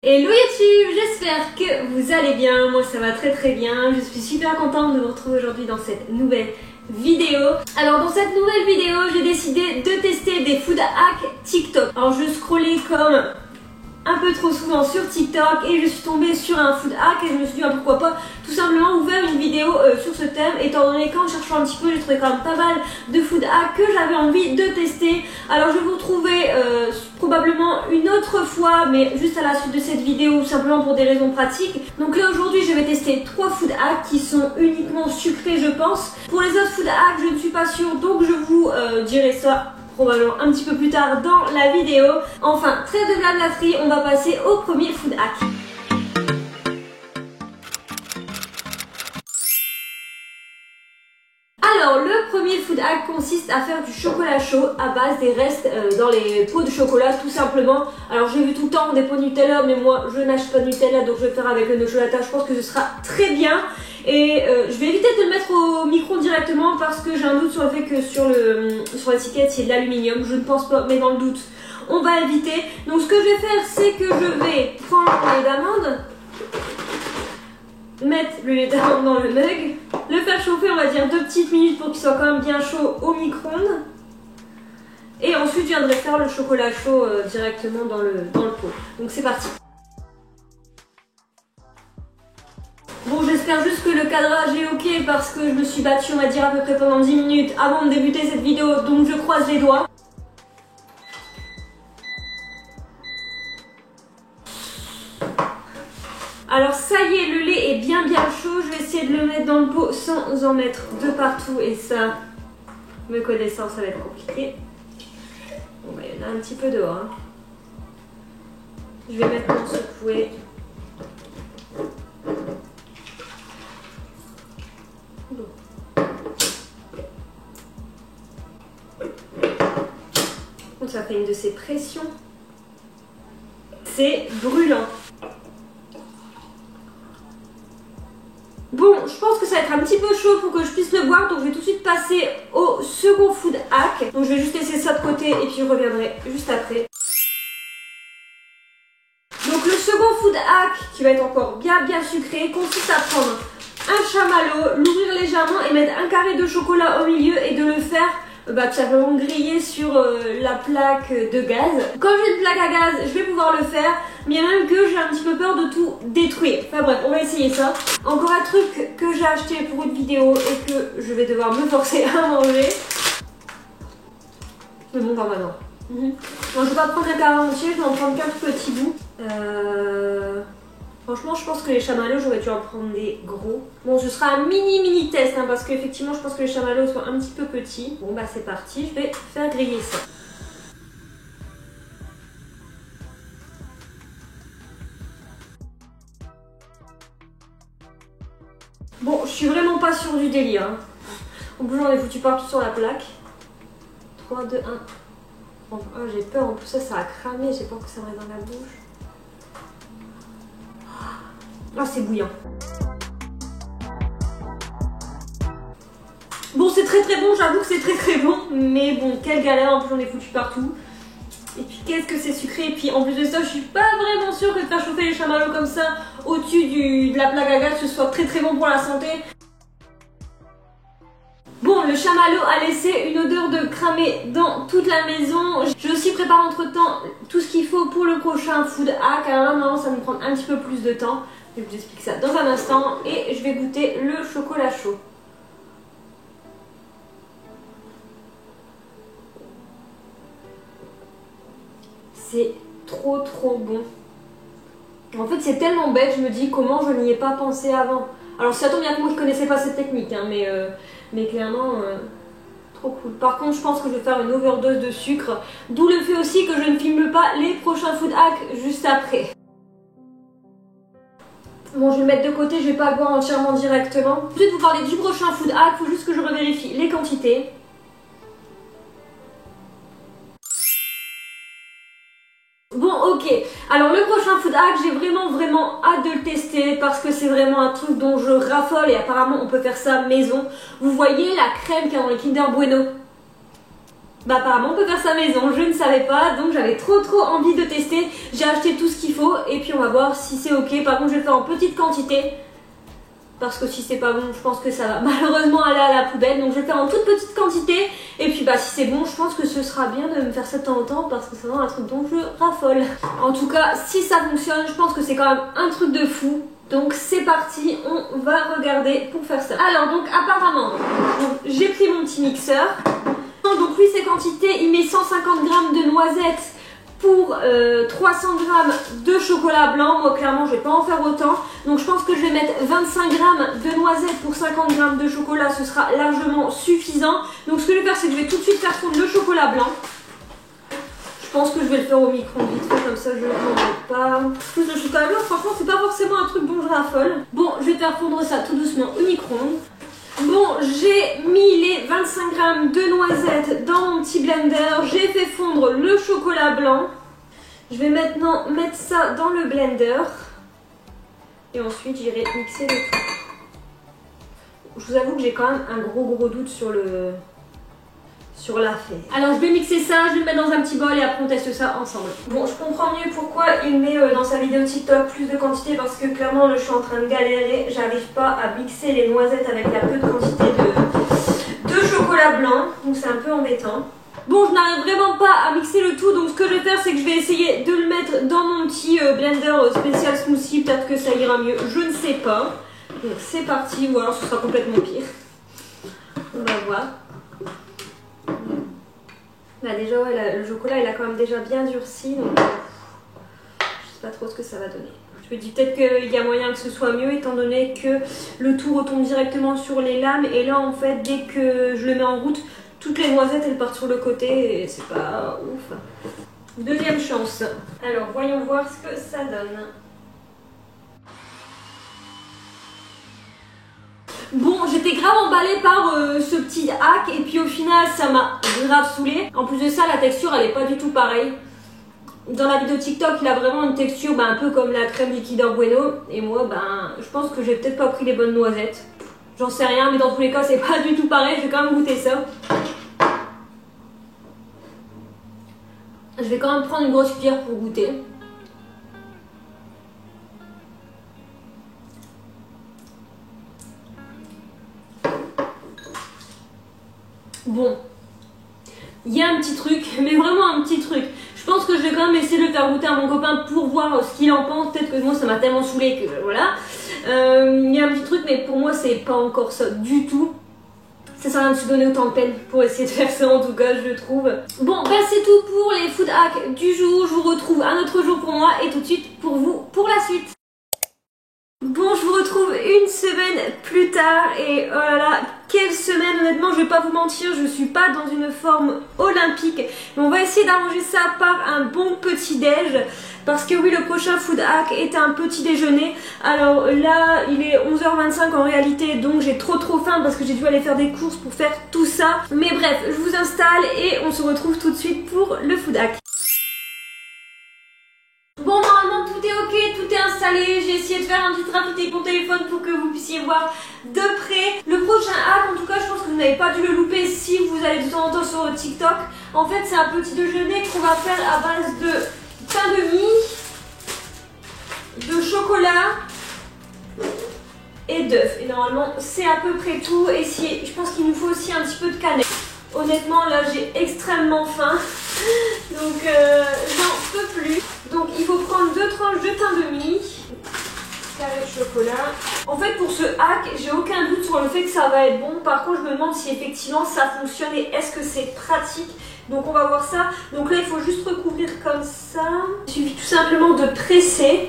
Hello YouTube, j'espère que vous allez bien, moi ça va très bien, je suis super contente de vous retrouver aujourd'hui dans cette nouvelle vidéo. Alors dans cette nouvelle vidéo, j'ai décidé de tester des food hacks TikTok. Alors je scrollais comme un peu trop souvent sur TikTok et je suis tombée sur un food hack et je me suis dit pourquoi pas tout simplement vous faire une vidéo sur ce thème, étant donné qu'en cherchant un petit peu j'ai trouvé quand même pas mal de food hacks que j'avais envie de tester. Alors je vais vous retrouver probablement une autre fois, mais juste à la suite de cette vidéo, simplement pour des raisons pratiques. Donc là aujourd'hui je vais tester 3 food hacks qui sont uniquement sucrés je pense. Pour les autres food hacks je ne suis pas sûre, donc je vous dirai ça probablement un petit peu plus tard dans la vidéo. Enfin, trêve de blablaterie, on va passer au premier food hack. Alors, le premier food hack consiste à faire du chocolat chaud à base des restes dans les pots de chocolat, tout simplement. Alors, j'ai vu tout le temps des pots Nutella, mais moi, je n'achète pas de Nutella, donc je vais faire avec le Nocciolata. Je pense que ce sera très bien. Et je vais éviter de le mettre au micro directement parce que j'ai un doute sur le fait que sur l'étiquette il y a de l'aluminium. Je ne pense pas, mais dans le doute, on va éviter. Donc, ce que je vais faire, c'est que je vais prendre le lait d'amande, mettre le lait d'amande dans le mug, le faire chauffer on va dire 2 petites minutes pour qu'il soit quand même bien chaud au micro-ondes, et ensuite je viendrai faire le chocolat chaud directement dans le pot. Donc c'est parti. Bon, j'espère juste que le cadrage est ok parce que je me suis battue on va dire à peu près pendant 10 minutes avant de débuter cette vidéo, donc je croise les doigts. Alors ça y est, le lait est bien chaud, je vais essayer de le mettre dans le pot sans en mettre de partout et ça, me connaissant, ça va être compliqué. Bon bah il y en a un petit peu dehors. Hein. Je vais maintenant secouer. Bon. Donc ça fait une de ces pressions. C'est brûlant. Bon, je pense que ça va être un petit peu chaud pour que je puisse le boire, donc je vais tout de suite passer au second food hack. Donc je vais juste laisser ça de côté et puis je reviendrai juste après. Donc le second food hack, qui va être encore bien sucré, consiste à prendre un chamallow, l'ouvrir légèrement et mettre un carré de chocolat au milieu et de le faire tout simplement griller sur la plaque de gaz. Comme j'ai une plaque à gaz, je vais pouvoir le faire, mais même que j'ai un petit peu peur de tout détruire. Enfin bref, on va essayer ça. Encore un truc que j'ai acheté pour une vidéo et que je vais devoir me forcer à manger. Mais bon, pas maintenant. Bon, je vais pas prendre un carré entier, je vais en prendre qu'un petit bout. Franchement, je pense que les chamallows, j'aurais dû en prendre des gros. Bon, ce sera un mini test, hein, parce qu'effectivement, je pense que les chamallows sont un petit peu petits. Bon, bah c'est parti, je vais faire griller ça. Bon, je suis vraiment pas sûre du délire. Hein. En plus, j'en ai foutu partout sur la plaque. 3, 2, 1. Bon, oh, j'ai peur, en plus ça a cramé, j'ai peur que ça m'aille dans la bouche. Ah, c'est bouillant. Bon, c'est très bon, j'avoue que c'est très bon. Mais bon, quelle galère, en plus j'en ai foutu partout. Et puis qu'est-ce que c'est sucré. Et puis en plus de ça, je suis pas vraiment sûre que de faire chauffer les chamallows comme ça au-dessus de la plaque à gaz, ce soit très bon pour la santé. Bon, le chamallow a laissé une odeur de cramé dans toute la maison. J'ai aussi préparé entre temps tout ce qu'il faut pour le prochain food hack. Alors là, maintenant, ça va me prendre un petit peu plus de temps. Je vous explique ça dans un instant et je vais goûter le chocolat chaud. C'est trop bon. En fait, c'est tellement bête, je me dis comment je n'y ai pas pensé avant. Alors, ça tombe bien que moi qui connaissais pas cette technique, hein, mais clairement, trop cool. Par contre, je pense que je vais faire une overdose de sucre, d'où le fait aussi que je ne filme pas les prochains food hacks juste après. Bon, je vais le mettre de côté, je vais pas le boire entièrement directement. Ensuite, vous parlez du prochain food hack, il faut juste que je revérifie les quantités. Bon, ok, alors le prochain food hack, j'ai vraiment hâte de le tester parce que c'est vraiment un truc dont je raffole et apparemment on peut faire ça maison. Vous voyez la crème qu'il y a dans les Kinder Bueno? Bah apparemment on peut faire ça maison, je ne savais pas, donc j'avais trop envie de tester. J'ai acheté tout ce qu'il faut et puis on va voir si c'est ok. Par contre je vais le faire en petite quantité. Parce que si c'est pas bon, je pense que ça va malheureusement aller à la poubelle. Donc je vais le faire en toute petite quantité. Et puis bah si c'est bon, je pense que ce sera bien de me faire ça de temps en temps. Parce que c'est vraiment un truc dont je raffole. En tout cas, si ça fonctionne, je pense que c'est quand même un truc de fou. Donc c'est parti, on va regarder pour faire ça. Alors donc apparemment, j'ai pris mon petit mixeur. Donc lui ces quantités, il met 150 g de noisettes pour 300 g de chocolat blanc. Moi clairement je vais pas en faire autant. Donc je pense que je vais mettre 25 g de noisettes pour 50 g de chocolat. Ce sera largement suffisant. Donc ce que je vais faire c'est que je vais tout de suite faire fondre le chocolat blanc. Je pense que je vais le faire au micro-ondes vite fait, comme ça je ne m'embête pas. Plus le chocolat blanc, franchement c'est pas forcément un truc dont je raffole. Bon, je vais faire fondre ça tout doucement au micro-ondes. Bon, j'ai mis les 25 g de noisettes dans mon petit blender. J'ai fait fondre le chocolat blanc. Je vais maintenant mettre ça dans le blender. Et ensuite j'irai mixer le tout. Je vous avoue que j'ai quand même un gros doute sur l'affaire. Alors je vais mixer ça, je vais le mettre dans un petit bol et après on teste ça ensemble. Bon, je comprends mieux pourquoi il met dans sa vidéo TikTok plus de quantité, parce que clairement là, je suis en train de galérer. J'arrive pas à mixer les noisettes avec la peu de quantité de chocolat blanc. Donc c'est un peu embêtant. Bon, je n'arrive vraiment pas à mixer le tout, donc ce que je vais faire c'est que je vais essayer de le mettre dans mon petit blender spécial smoothie. Peut-être que ça ira mieux, je ne sais pas. Donc c'est parti, ou alors ce sera complètement pire. On va voir. Bah déjà ouais, le chocolat il a quand même déjà bien durci, donc je sais pas trop ce que ça va donner. Je me dis peut-être qu'il y a moyen que ce soit mieux étant donné que le tout retombe directement sur les lames, et là en fait dès que je le mets en route, toutes les noisettes elles partent sur le côté et c'est pas ouf. Deuxième chance. Alors voyons voir ce que ça donne. Bon, j'étais grave emballée par ce petit hack et puis au final ça m'a grave saoulée. En plus de ça, la texture elle est pas du tout pareille. Dans la vidéo TikTok, il a vraiment une texture un peu comme la crème liquide Bueno. Et moi, je pense que j'ai peut-être pas pris les bonnes noisettes. J'en sais rien, mais dans tous les cas, c'est pas du tout pareil. Je vais quand même goûter ça. Je vais quand même prendre une grosse cuillère pour goûter. Bon, il y a un petit truc, mais vraiment un petit truc. Je pense que je vais quand même essayer de le faire goûter à mon copain pour voir ce qu'il en pense. Peut-être que moi ça m'a tellement saoulé que voilà. Il y a un petit truc, mais pour moi c'est pas encore ça du tout. Ça sert à rien de se donner autant de peine pour essayer de faire ça en tout cas, je trouve. Bon, c'est tout pour les food hacks du jour. Je vous retrouve un autre jour pour moi et tout de suite pour vous pour la suite. Bon, je vous retrouve une semaine plus tard et oh là là, quelle semaine, honnêtement, je vais pas vous mentir, je suis pas dans une forme olympique, mais on va essayer d'arranger ça par un bon petit déj, parce que oui, le prochain food hack est un petit déjeuner. Alors là, il est 11h25 en réalité, donc j'ai trop faim parce que j'ai dû aller faire des courses pour faire tout ça. Mais bref, je vous installe et on se retrouve tout de suite pour le food hack. Bon, normalement tout est ok, tout est installé. J'ai essayé de faire un petit rapide avec mon téléphone pour que vous puissiez voir de près. Le prochain hack, en tout cas, je pense que vous n'avez pas dû le louper si vous allez de temps en temps sur TikTok. En fait, c'est un petit déjeuner qu'on va faire à base de pain de mie, de chocolat et d'œufs. Et normalement, c'est à peu près tout. Et je pense qu'il nous faut aussi un petit peu de cannelle. Honnêtement, là, j'ai extrêmement faim. Donc, j'en peux plus. Donc, il faut prendre 2 tranches de pain de mie, carré de chocolat. En fait, pour ce hack, j'ai aucun doute sur le fait que ça va être bon. Par contre, je me demande si effectivement ça fonctionne et est-ce que c'est pratique. Donc, on va voir ça. Donc là, il faut juste recouvrir comme ça. Il suffit tout simplement de presser.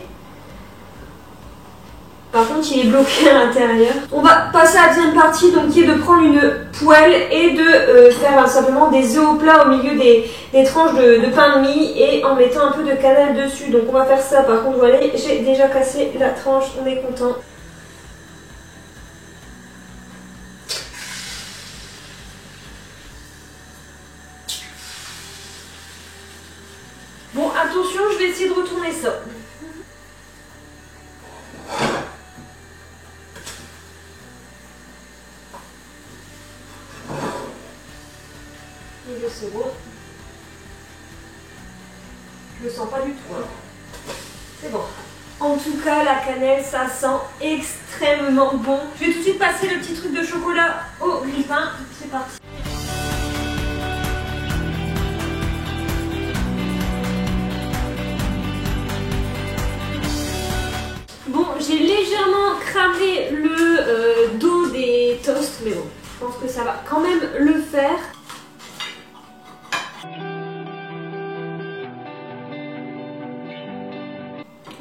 Par contre, il est bloqué à l'intérieur. On va passer à la deuxième partie, donc qui est de prendre une poêle et de faire simplement des œufs au plat au milieu des tranches de pain de mie et en mettant un peu de cannelle dessus. Donc on va faire ça. Par contre, voilà, j'ai déjà cassé la tranche, on est content. Bon, attention, je vais essayer de retourner ça. Et je c'est bon. Je le sens pas du tout, hein. C'est bon. En tout cas, la cannelle, ça sent extrêmement bon. Je vais tout de suite passer le petit truc de chocolat au grille-pain. C'est parti. Bon, j'ai légèrement cramé le dos des toasts, mais bon, je pense que ça va quand même le faire.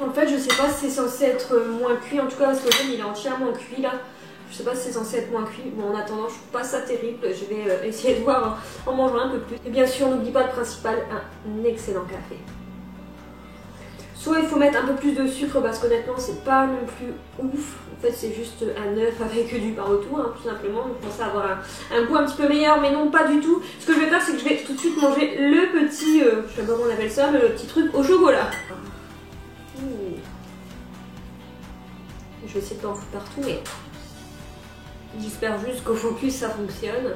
En fait, je sais pas si c'est censé être moins cuit, en tout cas parce que le jaune il est entièrement cuit là. Je sais pas si c'est censé être moins cuit. Bon, en attendant, je trouve pas ça terrible. Je vais essayer de voir en mangeant un peu plus. Et bien sûr, n'oublie pas le principal, un excellent café. Soit il faut mettre un peu plus de sucre parce qu'honnêtement, c'est pas non plus ouf. En fait, c'est juste un œuf avec du pain autour, hein, tout simplement. Je pense avoir un goût un petit peu meilleur, mais non, pas du tout. Ce que je vais faire, c'est que je vais tout de suite manger le petit, je sais pas comment on appelle ça, mais le petit truc au chocolat. Je vais essayer de t'en foutre partout, mais j'espère juste qu'au focus ça fonctionne.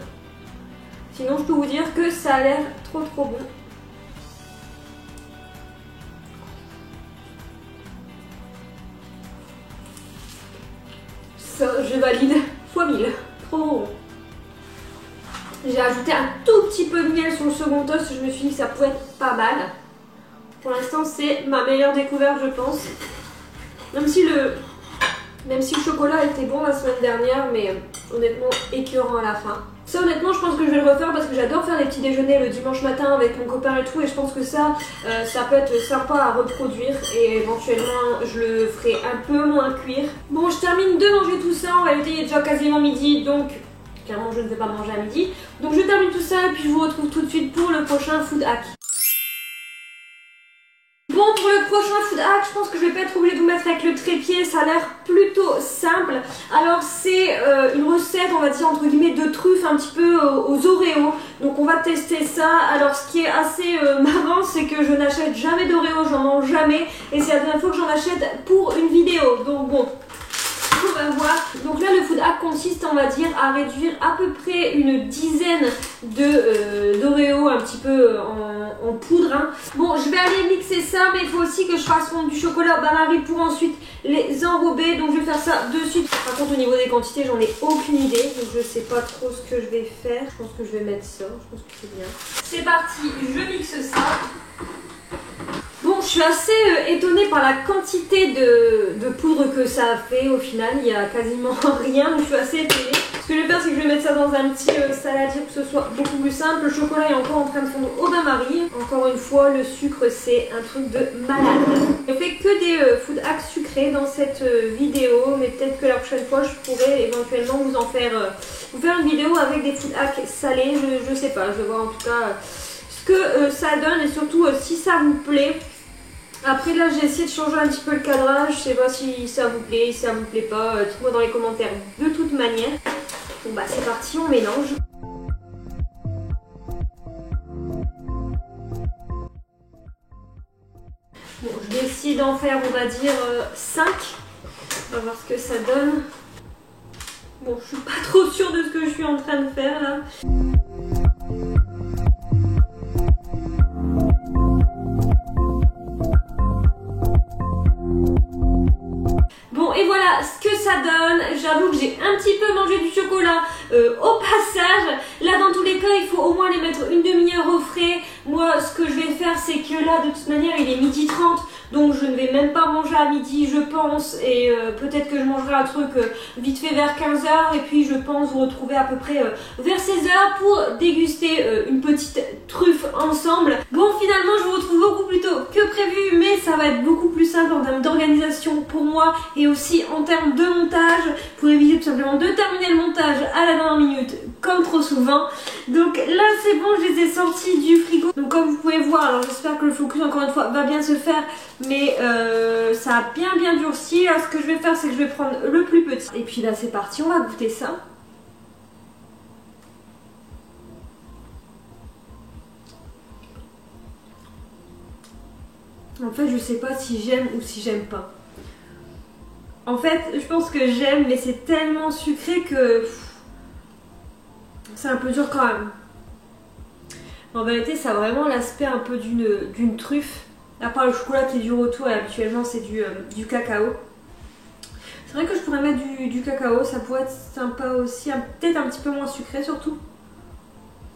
Sinon, je peux vous dire que ça a l'air trop bon. Ça, je valide fois 1000. Trop bon. J'ai ajouté un tout petit peu de miel sur le second toast. Je me suis dit que ça pouvait être pas mal. Pour l'instant, c'est ma meilleure découverte, je pense. Même si le chocolat était bon la semaine dernière, mais honnêtement écœurant à la fin. Ça, honnêtement, je pense que je vais le refaire parce que j'adore faire des petits déjeuners le dimanche matin avec mon copain et tout, et je pense que ça peut être sympa à reproduire et éventuellement je le ferai un peu moins cuire. Bon, je termine de manger tout ça. En réalité, il est déjà quasiment midi, donc clairement je ne vais pas manger à midi. Donc je termine tout ça et puis je vous retrouve tout de suite pour le prochain food hack. Bon, pour le prochain food hack, je pense que je vais pas être obligée de vous mettre avec le trépied, ça a l'air plutôt simple. Alors c'est une recette, on va dire entre guillemets, de truffe un petit peu aux Oreos. Donc on va tester ça. Alors ce qui est assez marrant, c'est que je n'achète jamais d'Oreos, j'en mange jamais. Et c'est la dernière fois que j'en achète pour une vidéo. Donc bon, on va voir. Donc là le food hack consiste, on va dire, à réduire à peu près une dizaine d'Oreos un petit peu en poudre, hein. Bon, je vais aller mixer ça, mais il faut aussi que je fasse fondre du chocolat au bain-marie pour ensuite les enrober. Donc je vais faire ça de suite. Par contre, au niveau des quantités, j'en ai aucune idée. Donc je sais pas trop ce que je vais faire. Je pense que je vais mettre ça. Je pense que c'est bien. C'est parti, je mixe ça. Bon, je suis assez étonnée par la quantité de poudre que ça a fait. Au final, il n'y a quasiment rien. Donc je suis assez étonnée. Ce que je vais faire, c'est que je vais mettre ça dans un petit saladier pour que ce soit beaucoup plus simple. Le chocolat est encore en train de fondre au bain-marie. Encore une fois, le sucre, c'est un truc de malade. Je fais que des food hacks sucrés dans cette vidéo, mais peut-être que la prochaine fois, je pourrais éventuellement vous faire une vidéo avec des food hacks salés. Je sais pas, je vais voir en tout cas ce que ça donne et surtout si ça vous plaît. Après là j'ai essayé de changer un petit peu le cadrage, je sais pas si ça vous plaît, si ça vous plaît pas, dites-moi dans les commentaires de toute manière. Bon bah c'est parti, on mélange. Bon, je vais essayer d'en faire, on va dire 5. On va voir ce que ça donne. Bon, je suis pas trop sûre de ce que je suis en train de faire là. Bon, et voilà ce que ça donne. J'avoue que j'ai un petit peu mangé du chocolat au passage. Là, dans tous les cas, il faut au moins les mettre une demi-heure au frais. Moi, ce que je vais faire, c'est que là, de toute manière, il est 12h30. Donc, je ne vais même pas manger à midi, je pense. Et peut-être que je mangerai un truc vite fait vers 15h. Et puis, je pense vous retrouver à peu près vers 16h pour déguster une petite truffe ensemble. Bon, finalement, je vous retrouve beaucoup plus tôt que prévu. Mais ça va être beaucoup plus simple en termes d'organisation pour moi. Et aussi en termes de montage. Pour éviter tout simplement de terminer le montage à la dernière minute, comme trop souvent. Donc là, c'est bon, je les ai sortis du frigo. Donc comme vous pouvez voir, alors j'espère que le focus, encore une fois, va bien se faire. Mais ça a bien durci. Là, ce que je vais faire, c'est que je vais prendre le plus petit. Et puis là, c'est parti, on va goûter ça. En fait, je sais pas si j'aime ou si j'aime pas. En fait, je pense que j'aime, mais c'est tellement sucré que c'est un peu dur quand même. En vérité, ça a vraiment l'aspect un peu d'une truffe. À part le chocolat qui est du retour et habituellement c'est du cacao. C'est vrai que je pourrais mettre du cacao, ça pourrait être sympa aussi, peut-être un petit peu moins sucré surtout.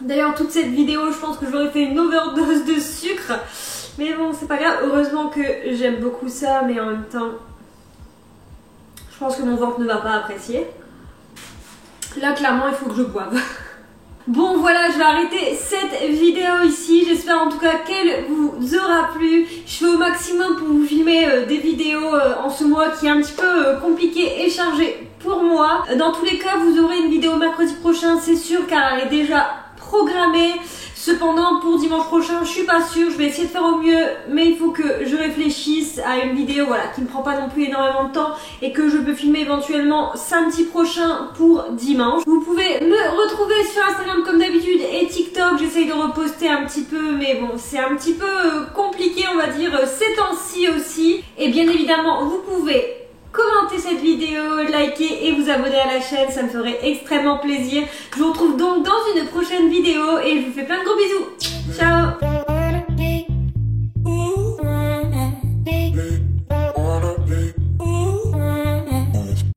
D'ailleurs, toute cette vidéo, je pense que j'aurais fait une overdose de sucre. Mais bon, c'est pas grave, heureusement que j'aime beaucoup ça, mais en même temps, je pense que mon ventre ne va pas apprécier. Là, clairement, il faut que je boive. Bon voilà, je vais arrêter cette vidéo ici, j'espère en tout cas qu'elle vous aura plu. Je fais au maximum pour vous filmer des vidéos en ce mois qui est un petit peu compliqué et chargé pour moi. Dans tous les cas, vous aurez une vidéo mercredi prochain, c'est sûr, car elle est déjà programmée. Cependant, pour dimanche prochain, je suis pas sûre, je vais essayer de faire au mieux, mais il faut que je réfléchisse à une vidéo voilà, qui ne prend pas non plus énormément de temps et que je peux filmer éventuellement samedi prochain pour dimanche. Vous pouvez me retrouver sur Instagram comme d'habitude et TikTok, j'essaye de reposter un petit peu, mais bon, c'est un petit peu compliqué, on va dire, ces temps-ci aussi. Et bien évidemment, vous pouvez commentez cette vidéo, likez et vous abonner à la chaîne, ça me ferait extrêmement plaisir. Je vous retrouve donc dans une prochaine vidéo et je vous fais plein de gros bisous. Ciao!